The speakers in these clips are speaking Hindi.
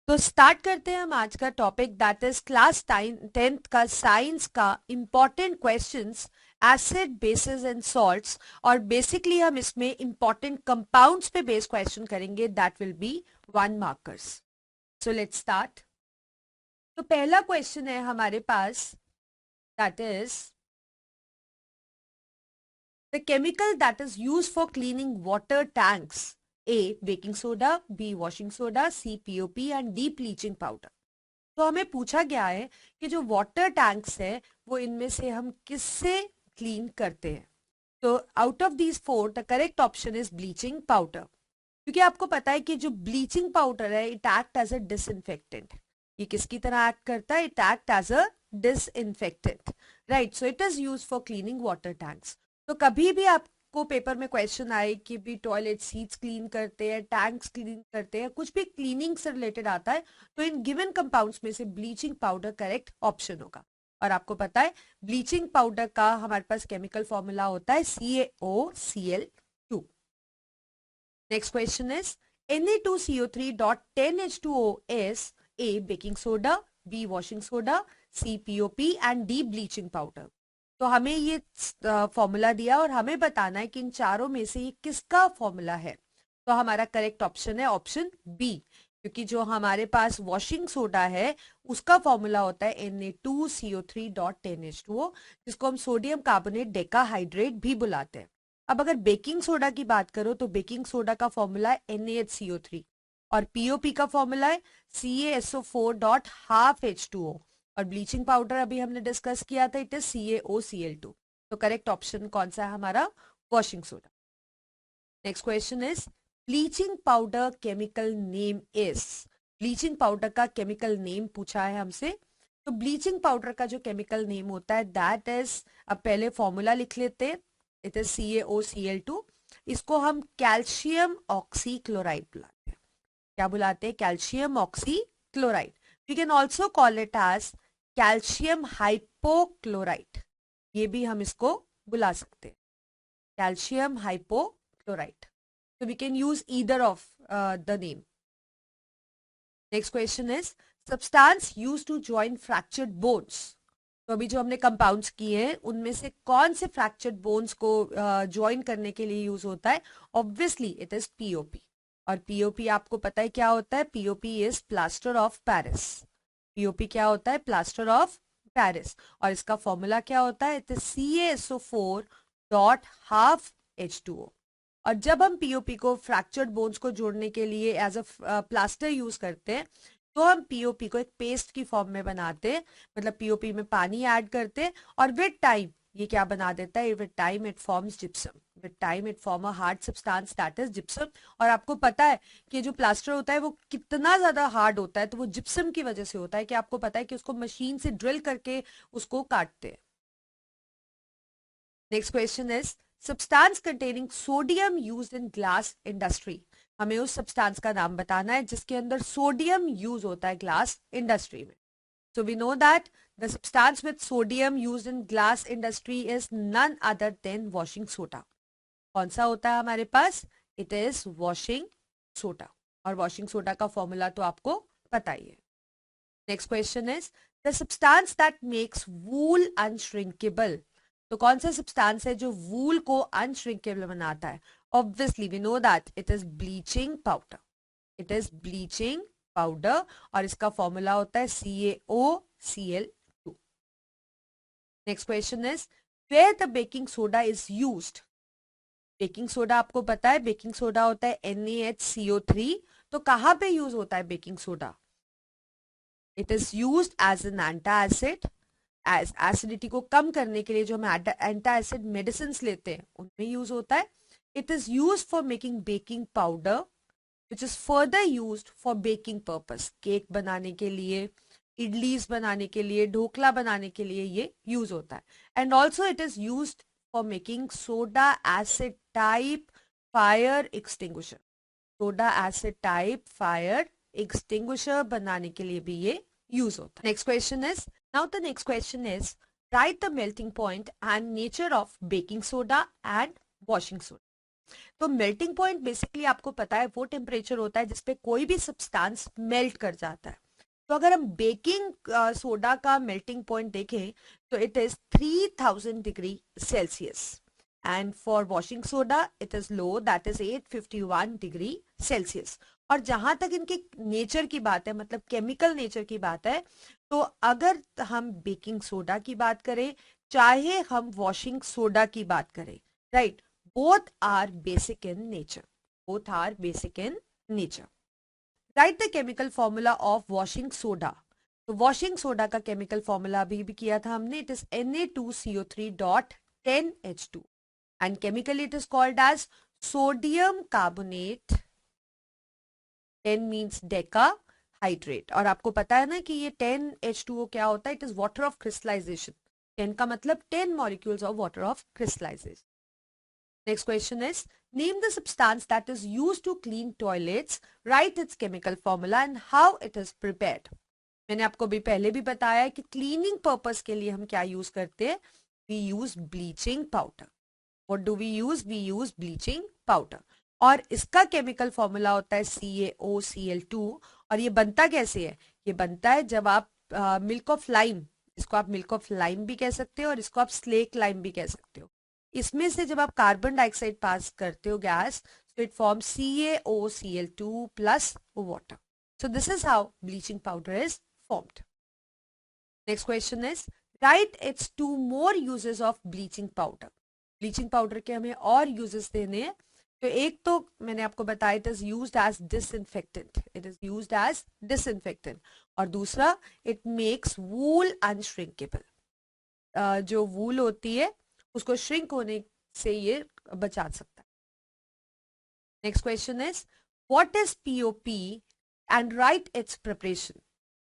तो स्टार्ट करते हैं हम आज का topic that is class 10th का साइंस का important questions acid basis and salts. और बेसिकली हम इसमें इंपॉर्टेंट कंपाउंड्स पे बेस्ड क्वेश्चन करेंगे that will be 1 markers. So let's start. तो पहला क्वेश्चन है हमारे पास that is the chemical that is use for cleaning water tanks. A baking soda, B washing soda, C POP and D bleaching powder. तो हमें पूछा गया है कि जो वाटर टैंक्स है वो इनमें से हम किससे क्लीन करते हैं। तो out of these four the correct option is bleaching powder, क्योंकि आपको पता है कि जो ब्लीचिंग पाउडर है it act as a disinfectant. ये किसकी तरह एक्ट करता है? It act as a disinfectant, right. So it is use for cleaning water tanks. तो कभी भी आपको पेपर में क्वेश्चन आए कि भी टॉयलेट सीट्स क्लीन करते हैं, टैंक्स क्लीन करते हैं, कुछ भी क्लीनिंग से रिलेटेड आता है, तो इन गिवन कंपाउंड्स में से ब्लीचिंग पाउडर करेक्ट ऑप्शन होगा। और आपको पता है ब्लीचिंग पाउडर का हमारे पास केमिकल फॉर्मूला होता है CaOCl2। Next question is Na2CO3.10H2O is A baking soda, B washing soda, C POP and D bleaching powder। तो हमें ये फॉर्मूला दिया और हमें बताना है कि इन चारों में से ये किसका फॉर्मूला है। तो हमारा करेक्ट ऑप्शन है ऑप्शन बी, क्योंकि जो हमारे पास वॉशिंग सोडा है उसका फॉर्मूला होता है Na2CO3.10H2O, जिसको हम सोडियम कार्बोनेट डेकाहाइड्रेट भी बुलाते हैं। अब अगर बेकिंग सोडा की बात करो तो बेकिंग सोडा का फॉर्मूला है NaHCO3 और पीओपी का फॉर्मूला है CaSO4.12H2O और ब्लीचिंग पाउडर अभी हमने डिस्कस किया था इट इज CaOCl2। तो करेक्ट ऑप्शन कौन सा है हमारा? Washing soda. Next question is bleaching powder chemical name is. Bleaching powder का केमिकल नेम पूछा है हमसे। तो ब्लीचिंग पाउडर का जो केमिकल नेम होता है दैट इज, अब पहले फॉर्मूला लिख लेते हैं, इट इज CaOCl2। इसको हम कैल्शियम ऑक्सी क्लोराइड बुलाते हैं। क्या बुलाते हैं? Calcium oxychloride. We can also call it as calcium hypochloride, ये भी हम इसको बुला सकते हैं, calcium hypochloride. So we can use either of the name. Next question is substance used to join fractured bones। तो अभी जो हमने कंपाउंड्स किए हैं उनमें से कौन से फ्रैक्चर्ड बोन्स को ज्वाइन करने के लिए यूज होता है? Obviously it is POP. और पीओपी आपको पता है क्या होता है? POP is plaster of Paris. POP क्या होता है? Plaster of Paris. और इसका फॉर्मूला क्या होता है? It is CaSO4.12H2O। और जब हम पीओपी को फ्रैक्चर्ड बोन्स को जोड़ने के लिए एज अ प्लास्टर यूज करते हैं तो हम पीओपी को एक पेस्ट की फॉर्म में बनाते हैं, मतलब पीओपी में पानी ऐड करते हैं और विद टाइम ये क्या बना देता है? With time it forms gypsum. With time it form a hard substance that is gypsum. और आपको पता है कि जो प्लास्टर होता है वो कितना ज्यादा हार्ड होता है, तो वो जिप्सम की वजह से होता है कि आपको पता है कि उसको मशीन से ड्रिल करके उसको काटते हैं। Next question is substance containing sodium used in glass industry. हमें उस सब्सटेंस का नाम बताना है जिसके अंदर सोडियम यूज होता है ग्लास इंडस्ट्री में। So we know that the substance with sodium used in glass industry is none other than washing soda। कौन सा होता है हमारे पास? It is washing soda। और washing soda का फॉर्मूला तो आपको पता ही है। Next question is the substance that makes wool unshrinkable. तो कौन सा सब्सटेंस है जो वूल को अनश्रिंकेबल बनाता है? Obviously we know that it is bleaching powder. It is bleaching powder और इसका फॉर्मूला होता है CaOCl2। Next question is where the baking soda is used. Baking soda आपको पता है बेकिंग सोडा होता है NaHCO3। तो कहां पे यूज होता है baking soda? It is used as an antacid. As acidity को कम करने के लिए जो हम एंटा एसिड मेडिसिन लेते हैं उनमें यूज होता है। It is use for making baking powder which is further used for baking purpose. Cake बनाने के लिए, इडलीज बनाने के लिए, ढोकला बनाने के लिए ये यूज होता है। And also it is used for making soda acid type fire extinguisher. Soda acid type fire extinguisher बनाने के लिए भी ये यूज होता है। Next question is now the next question is write the melting point and nature of baking soda and washing soda. तो मेल्टिंग पॉइंट बेसिकली आपको पता है वो टेम्परेचर होता है जिसपे कोई भी सब्सटेंस मेल्ट कर जाता है। तो अगर हम बेकिंग सोडा का मेल्टिंग पॉइंट देखें तो it is 3000 degree Celsius, and for washing soda it is low, that is 851 degree Celsius. और जहां तक इनके नेचर की बात है, मतलब केमिकल नेचर की बात है, तो अगर हम बेकिंग सोडा की बात करें चाहे हम वॉशिंग सोडा की बात करें, right, both are basic in nature, both are basic in nature. Write the chemical formula of washing soda. तो वॉशिंग सोडा का केमिकल फॉर्मूला अभी भी किया था हमने, it is Na2CO3.10H2 and chemically it is called as sodium carbonate, 10 means decahydrate. और आपको पता है ना कि ये 10H2O क्या होता है, it is water of crystallization. 10 का मतलब 10 molecules of water of crystallization. Next question is, name the substance that is used to clean toilets, write its chemical formula and how it is prepared. मैंने आपको भी पहले भी बताया है कि क्लीनिंग पर्पस के लिए हम क्या यूज करते हैं, we use bleaching powder. What do we use, we use bleaching powder. और इसका केमिकल फॉर्मूला होता है CaOCl2। और ये बनता कैसे है, ये बनता है जब आप मिल्क ऑफ लाइम, इसको आप मिल्क ऑफ लाइम भी कह सकते हो और इसको आप स्लेक लाइम भी कह सकते हो, इसमें से जब आप कार्बन डाइऑक्साइड पास करते हो गैस, तो it form CaOCl2 plus water. So this is how bleaching powder is formed. Next question is, write its two more uses of bleaching powder. Bleaching powder के हमें और uses देने हैं। तो एक तो मैंने आपको बताया, it is used as disinfectant, it is used as disinfectant. और दूसरा, इट मेक्स वूल अनश्रिंकेबल, जो वूल होती है उसको श्रिंक होने से ये बचा सकता है। Next question is, what is POP and write its preparation.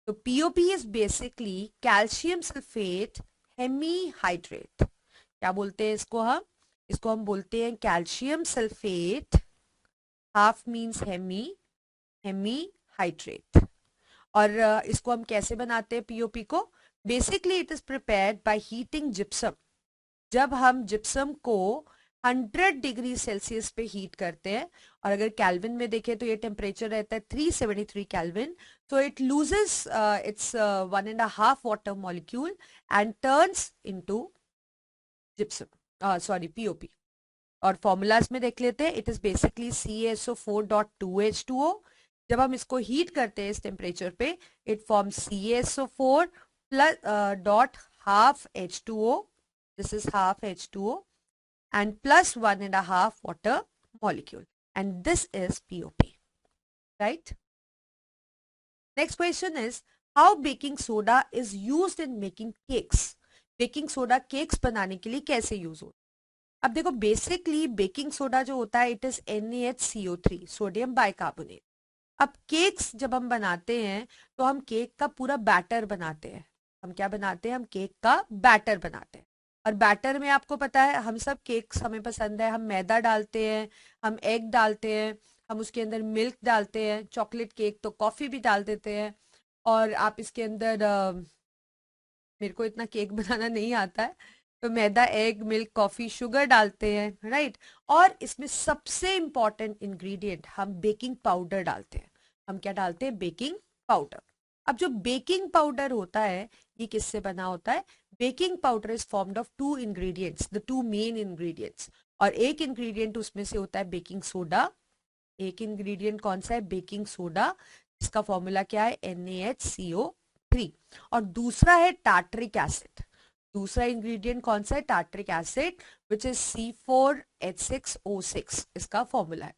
तो POP is basically calcium sulphate hemihydrate. क्या बोलते हैं इसको हम बोलते हैं calcium sulphate, half means hemihydrate. और इसको हम कैसे बनाते हैं पीओपी को, basically it is prepared by heating gypsum. जब हम जिप्सम को 100 डिग्री सेल्सियस पे हीट करते हैं, और अगर कैल्विन में देखें तो ये टेम्परेचर रहता है 373 कैल्विन, तो it loses it's 1.5 water molecule and turns into gypsum, sorry POP. और फॉर्मूलाज में देख लेते हैं, इट इज बेसिकली CaSO4.2H2O। जब हम इसको हीट करते हैं इस टेम्परेचर पे, it form CaSO4 plus dot half H2O, this is half H2O and plus 1.5 water molecule, and this is POP, right? Next question is, how baking soda is used in making cakes. Baking soda cakes बनाने के लिए कैसे यूज होता है। अब देखो बेसिकली बेकिंग सोडा जो होता है, it is NaHCO3, sodium bicarbonate. अब केक्स जब हम बनाते हैं तो हम केक का पूरा बैटर बनाते हैं। हम क्या बनाते हैं, हम केक का बैटर बनाते हैं। और बैटर में आपको पता है हम सब केक्स हमें पसंद है, हम मैदा डालते हैं, हम एग डालते हैं, हम उसके अंदर मिल्क डालते हैं, चॉकलेट केक तो कॉफ़ी भी डाल देते हैं। और आप इसके अंदर मेरे को इतना केक बनाना नहीं आता है, तो मैदा, एग, मिल्क, कॉफ़ी, शुगर डालते हैं, राइट। और इसमें सबसे इंपॉर्टेंट इंग्रेडिएंट हम बेकिंग पाउडर डालते हैं। हम क्या डालते हैं, बेकिंग पाउडर। अब जो बेकिंग पाउडर होता है ये किससे बना होता है, baking powder is formed of to ingredients, the two main ingredients. और एक इंग्रेडिएंट उसमें से होता है बेकिंग सोडा। एक इंग्रेडिएंट कौन सा है, बेकिंग सोडा, इसका फॉर्मूला क्या है, NaHCO3। और दूसरा है टार्टरिक एसिड। दूसरा इंग्रेडिएंट कौन सा है, tartaric acid, which is C4H6O6, इसका फॉर्मूला है।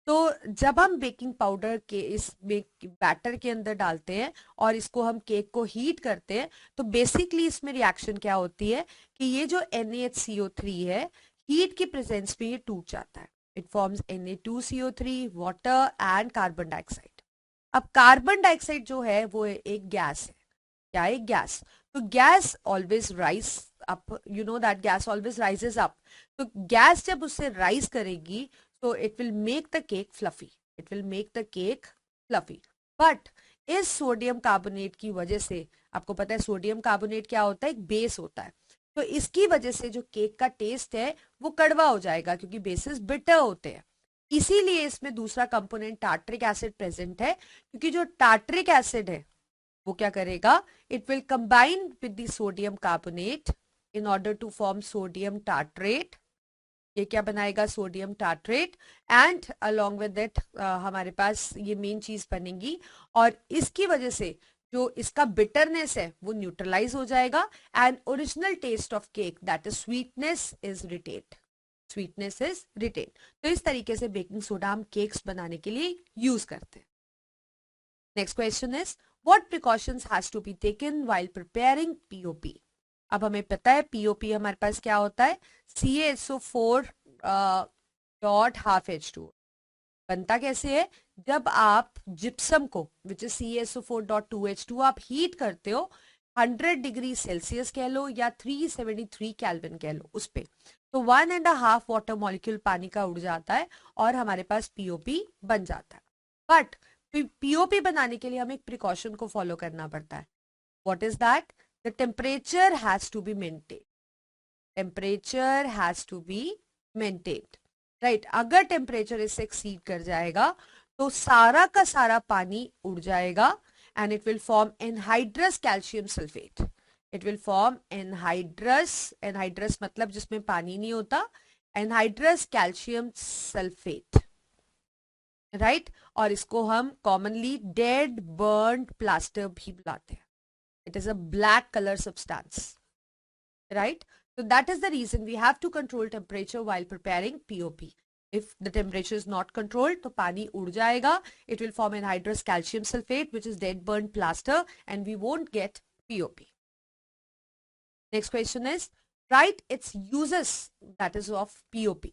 तो जब हम बेकिंग पाउडर के इस बैटर के अंदर डालते हैं और इसको हम केक को हीट करते हैं, तो बेसिकली इसमें रिएक्शन क्या होती है कि ये जो NaHCO3 है, हीट की प्रेजेंस में ये टूट जाता है। It forms Na2CO3, water and carbon dioxide. अब कार्बन डाइऑक्साइड जो है वो एक गैस है। क्या है, गैस। तो gas always rise up, you know that gas always rises up. तो गैस जब उससे राइज करेगी तो it will make the cake fluffy, it will make the cake fluffy. But इस सोडियम कार्बोनेट की वजह से, आपको पता है सोडियम कार्बोनेट क्या होता है, एक बेस होता है, तो इसकी वजह से जो केक का टेस्ट है वो कड़वा हो जाएगा क्योंकि बेसिस बिटर होते हैं। इसीलिए इसमें दूसरा कंपोनेंट टार्ट्रिक एसिड प्रेजेंट है, क्योंकि जो टार्ट्रिक एसिड है वो क्या करेगा, it will combine with the sodium carbonate in order to form sodium tartrate. ये क्या बनाएगा, sodium tartrate, and along with that हमारे पास ये मेन चीज बनेगी, और इसकी वजह से जो इसका बिटरनेस है वो न्यूट्रलाइज हो जाएगा, and original taste of cake that is sweetness is retained, sweetness is retain. तो इस तरीके से बेकिंग सोडा हम केक्स बनाने के लिए यूज करते हैं। Next question is what precautions has to be taken while preparing POP. अब हमें पता है पीओपी हमारे पास क्या होता है, CaSO4 डॉट हाफ H2O। बनता कैसे है, जब आप जिप्सम को विच इज CaSO4.2H2 आप हीट करते हो 100 डिग्री सेल्सियस कह लो या 373 केल्विन कह लो उस पे, तो 1.5 वाटर मॉलिक्यूल पानी का उड़ जाता है और हमारे पास पीओपी बन जाता है। बट पीओपी बनाने के लिए हमें एक प्रिकॉशन को फॉलो करना पड़ता है। What is that, the temperature has to be maintain, temperature has to be maintained, right. अगर टेम्परेचर इससे एक्सीड कर जाएगा तो सारा का सारा पानी उड़ जाएगा and it will form anhydrous calcium sulphate. It will form anhydrous, anhydrous मतलब जिसमें पानी नहीं होता, एनहाइड्रस कैल्शियम सल्फेट, राइट। और इसको हम कॉमनली डेड बर्न्ड प्लास्टर भी बुलाते हैं। It is a black colour substance, right? So that is the reason we have to control temperature while preparing POP. If the temperature is not controlled, तो पानी उड़ जाएगा. It will form anhydrous calcium sulfate, which is dead burnt plaster, and we won't get POP. Next question is, write its uses, that is of POP.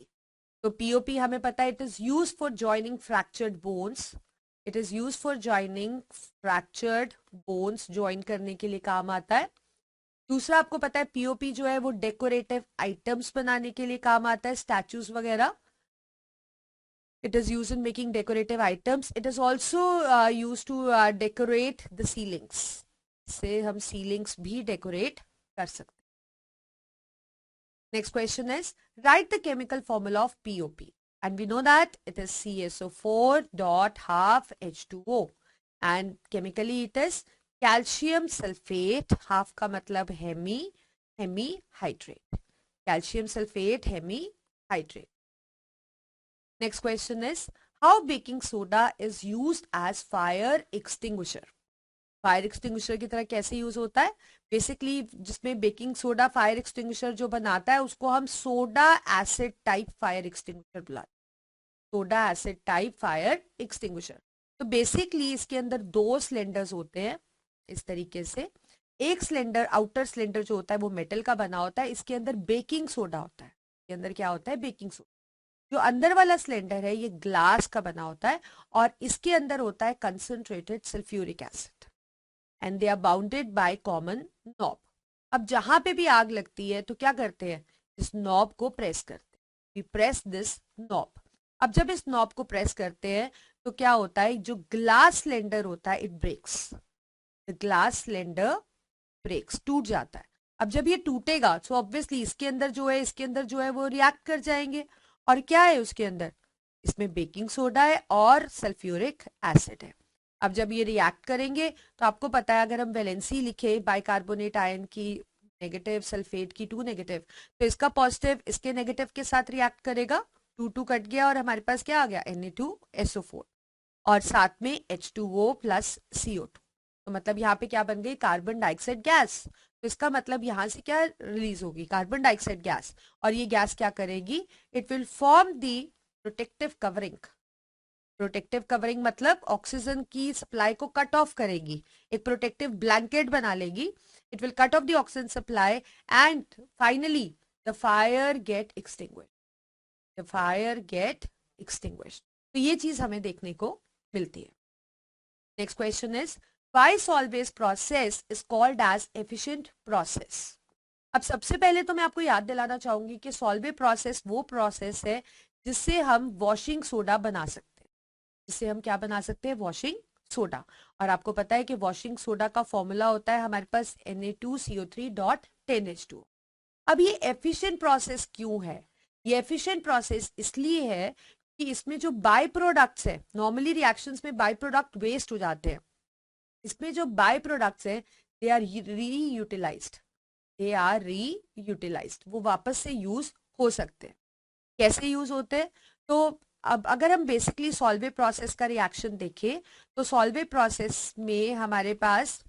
So POP हमें पता है, it is used for joining fractured bones. It is used for joining fractured bones, join करने के लिए काम आता है. दूसरा आपको पता है पीओपी जो है वो डेकोरेटिव आइटम्स बनाने के लिए काम आता है, स्टैचूज वगैरह। It is used in making decorative items. It is also used to decorate the ceilings, से हम सीलिंग्स भी डेकोरेट कर सकते हैं। Next question is write the chemical formula of POP, and we know that it is CaSO4 dot half H2O, and chemically it is calcium sulphate, half का मतलब hemi, hemihydrate, calcium sulphate hemihydrate. Next question is how baking soda is used as fire extinguisher. Fire extinguisher की तरह कैसे यूज होता है, बेसिकली जिसमें बेकिंग सोडा फायर एक्सटिंग्विशर जो बनाता है उसको हम soda acid type fire extinguisher बुलाते हैं, soda acid type fire extinguisher. तो बेसिकली इसके अंदर दो सिलेंडर्स होते हैं इस तरीके से। एक सिलेंडर, आउटर सिलेंडर जो होता है वो मेटल का बना होता है, इसके अंदर बेकिंग सोडा होता है, इसके अंदर क्या होता है, बेकिंग सोडा। जो अंदर वाला सिलेंडर है ये ग्लास का बना होता है और इसके अंदर होता है concentrated sulphuric acid, and they are bounded by common knob. अब जहां पे भी आग लगती है तो क्या करते हैं, इस नॉब को प्रेस करते हैं, वी प्रेस दिस नॉब। अब जब इस नॉब को प्रेस करते हैं तो क्या होता है, जो ग्लास सिलेंडर होता है it breaks, glass cylinder breaks, टूट जाता है। अब जब ये टूटेगा तो ऑब्वियसली इसके अंदर जो है, इसके अंदर जो है वो रिएक्ट कर जाएंगे, और क्या है उसके अंदर, इसमें बेकिंग सोडा है और सल्फ्यूरिक एसिड है। अब जब ये रिएक्ट करेंगे तो आपको पता है अगर हम वैलेंसी लिखे बाइकार्बोनेट आयन की नेगेटिव, सल्फेट की 2 नेगेटिव, तो इसका पॉजिटिव इसके नेगेटिव के साथ रिएक्ट करेगा, 2 कट गया और हमारे पास क्या आ गया, Na2SO4, और साथ में H2O प्लस CO2। तो मतलब यहाँ पे क्या बन गई, कार्बन डाइऑक्साइड गैस। तो इसका मतलब यहाँ से क्या रिलीज होगी, कार्बन डाइऑक्साइड गैस, और ये गैस क्या करेगी, it will form the protective covering. Protective covering मतलब ऑक्सीजन की सप्लाई को कट ऑफ करेगी, एक प्रोटेक्टिव ब्लैंकेट बना लेगी। It will cut off the oxygen supply and finally the fire get extinguished, the fire get extinguished. तो ये चीज हमें देखने को मिलती है। Next question is why Solvay's process is called as efficient process। अब सबसे पहले तो मैं आपको याद दिलाना चाहूंगी कि Solvay प्रोसेस वो प्रोसेस है जिससे हम वॉशिंग सोडा बना सकते हैं, जिससे हम क्या बना सकते हैं, वॉशिंग सोडा। और आपको पता है कि वॉशिंग सोडा का फॉर्मूला होता है हमारे पास Na2CO3.10H2। अब ये एफिशिएंट प्रोसेस क्यों है, ये एफिशिएंट प्रोसेस इसलिए है कि इसमें जो बाय प्रोडक्ट्स है, नॉर्मली रिएक्शंस में बाय प्रोडक्ट वेस्ट हो जाते हैं, इसमें जो बाय प्रोडक्ट्स है दे आर रीयूटिलाइज्ड, दे आर रीयूटिलाइज्ड, वो वापस से यूज हो सकते हैं। कैसे यूज होते हैं? तो अब अगर हम बेसिकली सॉल्वे प्रोसेस का रिएक्शन देखें तो सॉल्वे प्रोसेस में हमारे पास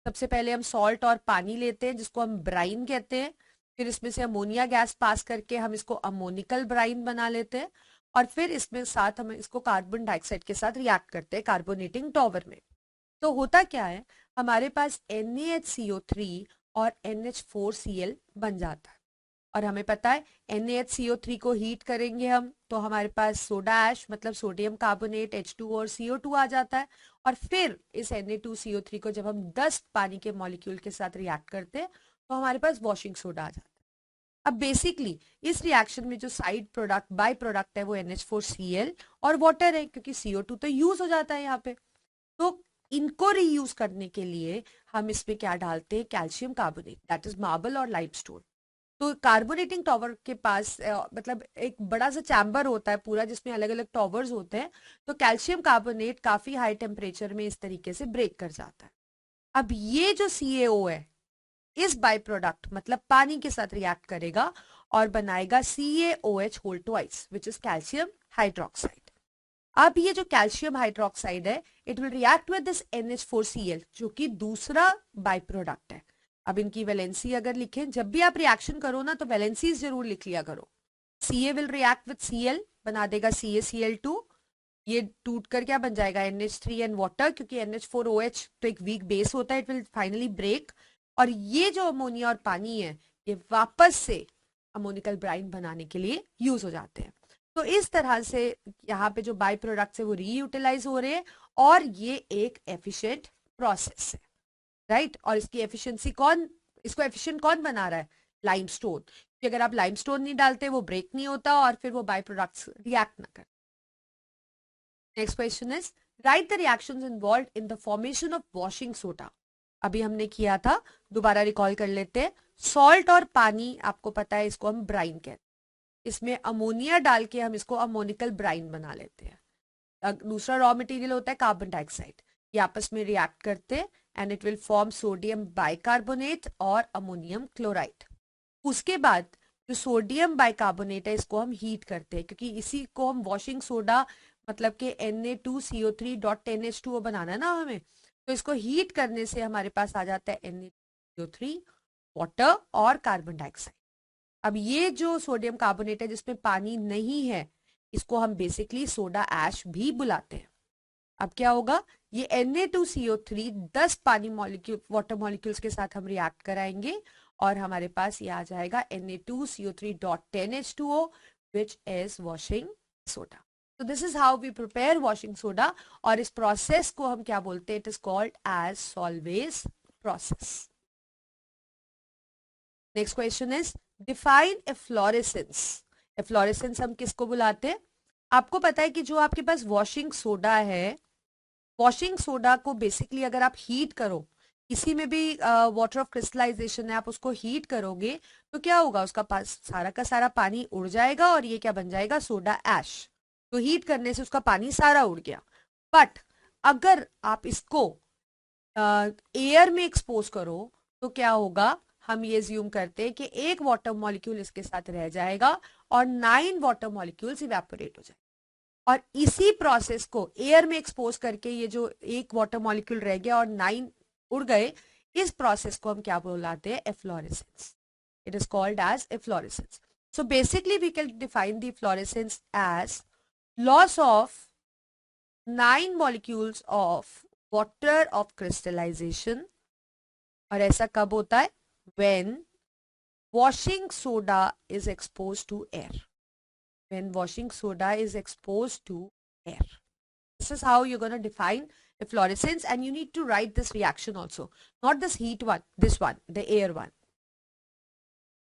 सबसे पहले हम सॉल्ट और पानी लेते हैं जिसको हम ब्राइन कहते हैं, फिर इसमें से अमोनिया गैस पास करके हम इसको अमोनिकल ब्राइन बना लेते हैं, और फिर इसमें साथ हम इसको कार्बन डाइऑक्साइड के साथ रिएक्ट करते हैं कार्बोनेटिंग टॉवर में। तो होता क्या है, हमारे पास NaHCO3 और NH4Cl बन जाता है, और हमें पता है NaHCO3 को हीट करेंगे हम तो हमारे पास सोडा ऐश मतलब सोडियम कार्बोनेट H2 और CO2 आ जाता है, और फिर इस Na2CO3 को जब हम 10 पानी के मॉलिक्यूल के साथ रिएक्ट करते हैं तो हमारे पास वॉशिंग सोडा आ जाता है। अब बेसिकली इस रिएक्शन में जो साइड प्रोडक्ट बाय प्रोडक्ट है वो NH4Cl और वाटर है, क्योंकि CO2 तो यूज हो जाता है यहाँ पे। तो इनको रीयूज करने के लिए हम इसमें क्या डालते हैं, calcium carbonate, that is marble और लाइमस्टोन। तो कार्बोनेटिंग टॉवर के पास मतलब एक बड़ा सा चैम्बर होता है पूरा जिसमें अलग अलग टॉवर्स होते हैं, तो कैल्शियम कार्बोनेट काफी हाई टेम्परेचर में इस तरीके से ब्रेक कर जाता है। अब ये जो CaO है इस बाय प्रोडक्ट मतलब पानी के साथ रिएक्ट करेगा और बनाएगा CaOH whole twice which is calcium hydroxide. अब ये जो कैल्शियम हाइड्रोक्साइड है it will react with this NH4Cl जो कि दूसरा बाय प्रोडक्ट है। अब इनकी वैलेंसी अगर लिखें, जब भी आप रिएक्शन करो ना तो वैलेंसीज जरूर लिख लिया करो। Ca will react with Cl, बना देगा CaCl2, ये टूट कर क्या बन जाएगा NH3 एंड वाटर, क्योंकि NH4OH तो एक वीक बेस होता है, इट विल फाइनली ब्रेक, और ये जो अमोनिया और पानी है ये वापस से अमोनिकल ब्राइन बनाने के लिए यूज हो जाते हैं। तो इस तरह से यहाँ पे जो बाय प्रोडक्ट्स है वो रीयूटिलाइज हो रहे हैं, और ये एक एफिशिएंट प्रोसेस है, राइट। और इसकी एफिशिएंसी कौन, इसको एफिशिएंट कौन बना रहा है, लाइमस्टोन, क्योंकि अगर आप लाइमस्टोन नहीं डालते वो ब्रेक नहीं होता और फिर वो बाय प्रोडक्ट्स रिएक्ट ना कर। Next question is write the reactions involved in the formation of washing soda. अभी हमने किया था, दोबारा रिकॉल कर लेते हैं। सॉल्ट और पानी आपको पता है इसको हम ब्राइन कहते हैं, इसमें अमोनिया डाल के हम इसको अमोनिकल ब्राइन बना लेते हैं। दूसरा रॉ मटेरियल होता है कार्बन डाइऑक्साइड, ये आपस में रिएक्ट करते हैं and it will form sodium bicarbonate और अमोनियम क्लोराइड। उसके बाद जो सोडियम बाइकार्बोनेट है इसको हम हीट करते हैं, क्योंकि इसी को हम वॉशिंग सोडा मतलब कि Na2CO3.10H2O बनाना है ना हमें, तो इसको हीट करने से हमारे पास आ जाता है Na2CO3, वाटर और कार्बन डाइऑक्साइड। अब ये जो सोडियम कार्बोनेट है जिसमें पानी नहीं है इसको हम बेसिकली सोडा ऐश भी बुलाते हैं। अब क्या होगा, ये Na2CO3 10 पानी मॉलिक्यूल वाटर मॉलिक्यूल्स के साथ हम रिएक्ट कराएंगे और हमारे पास ये आ जाएगा Na2CO3.10H2O which is washing soda. So this is how we prepare washing soda, और इस प्रोसेस को हम क्या बोलते हैं, it is called as Solvay's process. Next question is define efflorescence. Efflorescence हम किसको बुलाते हैं, आपको पता है कि जो आपके पास वॉशिंग सोडा है, वॉशिंग सोडा को बेसिकली अगर आप हीट करो, इसी में भी वाटर ऑफ क्रिस्टलाइजेशन है, आप उसको हीट करोगे तो क्या होगा, उसका पास सारा का सारा पानी उड़ जाएगा और ये क्या बन जाएगा, सोडा ऐश। तो हीट करने से उसका पानी सारा उड़ गया। बट अगर आप इसको एयर में एक्सपोज करो तो क्या होगा, हम ये ज्यूम करते हैं कि एक वाटर मॉलिक्यूल इसके साथ रह जाएगा और 9 वाटर मॉलिक्यूल्स इवेपोरेट हो जाएंगे। और इसी प्रोसेस को एयर में एक्सपोज करके ये जो एक वाटर मॉलिक्यूल रह गया और 9 उड़ गए, इस प्रोसेस को हम क्या बुलाते हैं, efflorescence. It is called as efflorescence. So basically we can define the efflorescence as loss of 9 molecules of water of crystallization. और ऐसा कब होता है, when washing soda is exposed to air. When washing soda is exposed to air. This is how you're going to define efflorescence, and you need to write this reaction also. Not this heat one, this one, the air one.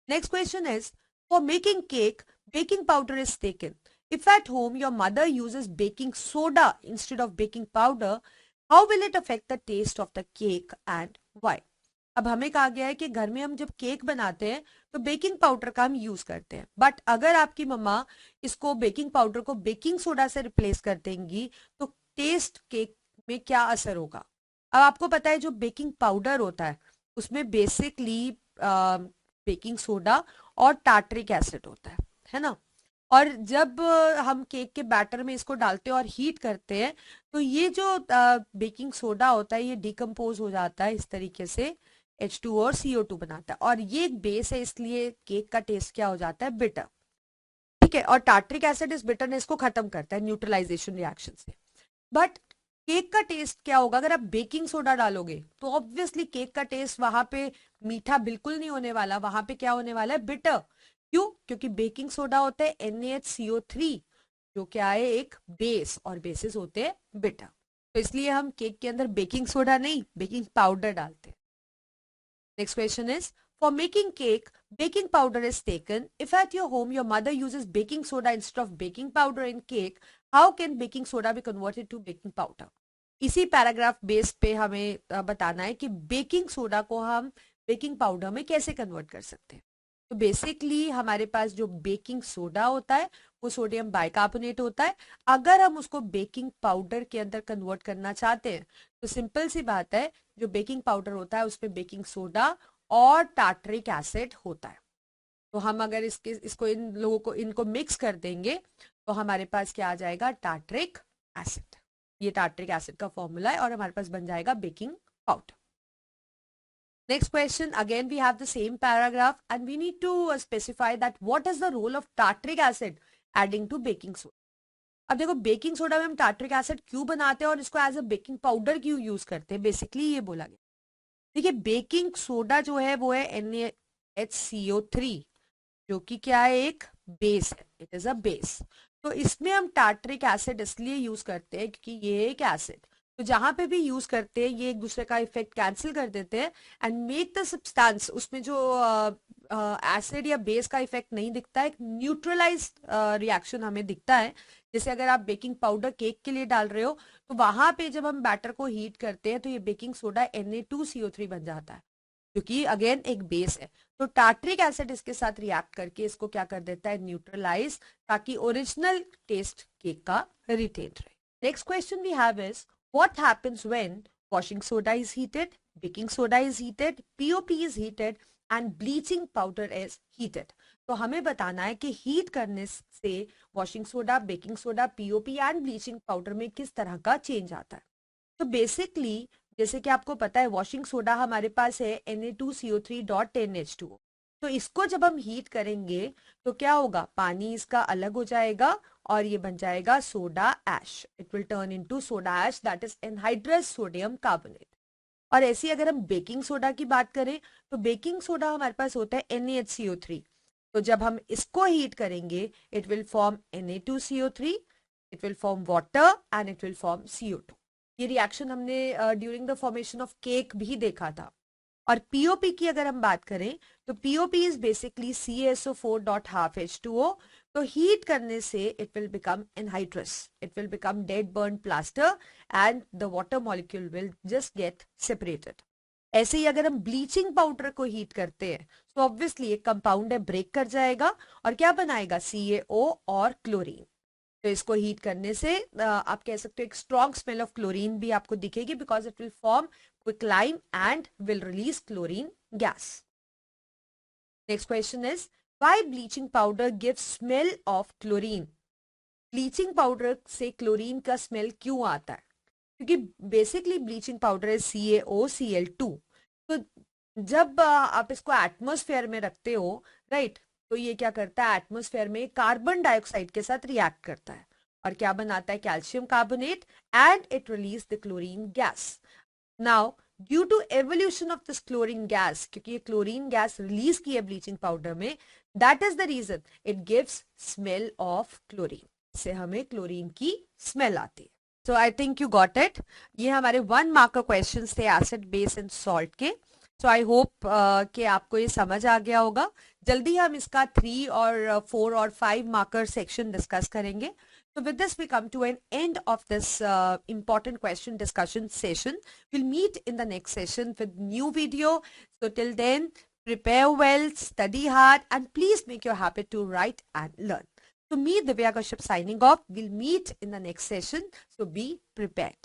Next question is, for making cake, baking powder is taken. If at home your mother uses baking soda instead of baking powder, how will it affect the taste of the cake and why? अब हमें कहा गया है कि घर में हम जब केक बनाते हैं तो बेकिंग पाउडर का हम यूज करते हैं, बट अगर आपकी मम्मा इसको बेकिंग पाउडर को बेकिंग सोडा से रिप्लेस कर देंगी तो टेस्ट केक में क्या असर होगा? अब आपको पता है जो बेकिंग पाउडर होता है उसमें बेसिकली बेकिंग सोडा और टार्टरिक एसिड होता है ना? और जब हम केक के बैटर में इसको डालते हैं और हीट करते हैं तो ये जो बेकिंग सोडा होता है ये डिकम्पोज हो जाता है इस तरीके से, H2 और CO2 बनाता है, और ये एक बेस है, इसलिए केक का टेस्ट क्या हो जाता है? बिटर। ठीक है, और टार्ट्रिक एसिड इस बिटरनेस को खत्म करता है न्यूट्रलाइजेशन रिएक्शन से। बट केक का टेस्ट क्या होगा अगर आप बेकिंग सोडा डालोगे? तो ऑब्वियसली केक का टेस्ट वहां पे मीठा बिल्कुल नहीं होने वाला, वहां पे क्या होने वाला है? बिटर। क्यों? क्योंकि बेकिंग सोडा होता है NaHCO3 जो क्या है? एक बेस, और बेसिस होते हैं बिटर। तो इसलिए हम केक के अंदर बेकिंग सोडा नहीं, बेकिंग पाउडर डालते हैं। Next question is, for making cake, baking powder is taken. If at your home your mother uses baking soda instead of baking powder in cake, how can baking soda be converted to baking powder? इसी पैराग्राफ बेस पे हमें बताना है कि बेकिंग सोडा को हम बेकिंग पाउडर में कैसे कन्वर्ट कर सकते हैं। तो बेसिकली हमारे पास जो बेकिंग सोडा होता है वो सोडियम बाइकार्बोनेट होता है। अगर हम उसको बेकिंग पाउडर के अंदर कन्वर्ट करना चाहते हैं तो सिंपल सी बात है, जो बेकिंग पाउडर होता है उसमें बेकिंग सोडा और टार्टरिक एसिड होता है। तो हम अगर इसको इन लोगों को इनको मिक्स कर देंगे तो हमारे पास क्या आ जाएगा? Tartaric acid. ये टार्टरिक एसिड का फॉर्मूला है और हमारे पास बन जाएगा baking powder. Next question, again we have the same paragraph and we need to specify that what is the role of tartaric acid adding to baking soda. अब देखो बेकिंग सोडा में हम टार्टरिक एसिड क्यों बनाते हैं और इसको एज अ बेकिंग पाउडर क्यों यूज करते हैं, बेसिकली ये बोला गया। देखिए बेकिंग सोडा जो है वो है NaHCO3 जो कि क्या है? एक बेस है, इट इज अ बेस। तो इसमें हम टार्टरिक एसिड इसलिए यूज करते हैं क्योंकि ये एक एसिड, तो जहां पे भी यूज करते हैं ये एक दूसरे का इफेक्ट कैंसिल कर देते हैं एंड मेक द सब्सटेंस, उसमें जो एसिड या बेस का इफेक्ट नहीं दिखता है, एक न्यूट्रलाइज रिएक्शन हमें दिखता है। जैसे अगर आप बेकिंग पाउडर केक के लिए डाल रहे हो तो वहां पे जब हम बैटर को हीट करते हैं तो ये बेकिंग सोडा Na2CO3 बन जाता है क्योंकि अगेन एक बेस है। तो टार्टरिक एसिड इसके साथ रिएक्ट करके इसको क्या कर देता है? न्यूट्रलाइज, ताकि ओरिजिनल टेस्ट केक का रिटेन रहे। Next question we have is, what happens when washing soda is heated, baking soda is heated, POP is heated and bleaching powder is heated? तो हमें बताना है कि हीट करने से washing soda, baking soda, POP and bleaching powder में किस तरह का चेंज आता है। तो बेसिकली जैसे कि आपको पता है वॉशिंग सोडा हमारे पास है Na2CO3.10H2O। तो इसको जब हम हीट करेंगे तो क्या होगा? पानी इसका अलग हो जाएगा और ये बन जाएगा soda ash. It will turn into soda ash, that is anhydrous sodium carbonate. और ऐसी अगर हम बेकिंग सोडा की बात करें तो बेकिंग सोडा हमारे पास होता है NaHCO3। तो जब हम इसको हीट करेंगे it will form Na2CO3, it will form water and it will form CO2। ये रिएक्शन हमने during the formation of cake भी देखा था। और पीओपी की अगर हम बात करें तो पीओपी इज बेसिकली CaSO4.12H2O। तो हीट करने से it will become anhydrous, it will become dead burn plaster and the water molecule will just get separated. ऐसे ही अगर हम ब्लीचिंग पाउडर को हीट करते हैं तो ऑब्वियसली एक कंपाउंड है ब्रेक कर जाएगा और क्या बनाएगा? CaO और क्लोरीन। तो इसको हीट करने से आप कह सकते हो एक स्ट्रॉन्ग स्मेल ऑफ क्लोरीन भी आपको दिखेगी because it will form quicklime and will release chlorine gas. Next question is, why bleaching powder gives smell of chlorine? Bleaching powder से क्लोरीन का स्मेल क्यों आता है? क्योंकि बेसिकली ब्लीचिंग पाउडर है CaOCl2। तो जब आप इसको एटमॉस्फेयर में रखते हो, राइट, तो ये क्या करता है? एटमॉस्फेयर में कार्बन डाइऑक्साइड के साथ रिएक्ट करता है और क्या बनाता है? Calcium carbonate and it release the chlorine gas. Now due to evolution of this chlorine gas, क्योंकि ये क्लोरीन गैस रिलीज की है ब्लीचिंग पाउडर में, that is the reason it gives smell of chlorine. से हमें क्लोरीन की स्मेल आती है। So I think you got it. ये हमारे 1 मार्कर क्वेश्चन थे एसिड, बेस एंड सॉल्ट के। सो आई होप कि आपको ये समझ आ गया होगा। जल्दी हम इसका 3 और 4 और 5 मार्कर सेक्शन डिस्कस करेंगे। So with this, we come to an end of this important question discussion session. We'll meet in the next session with new video. So till then, prepare well, study hard, and please make your habit to write and learn. So me, Divya Kashyap, signing off. We'll meet in the next session. So be prepared.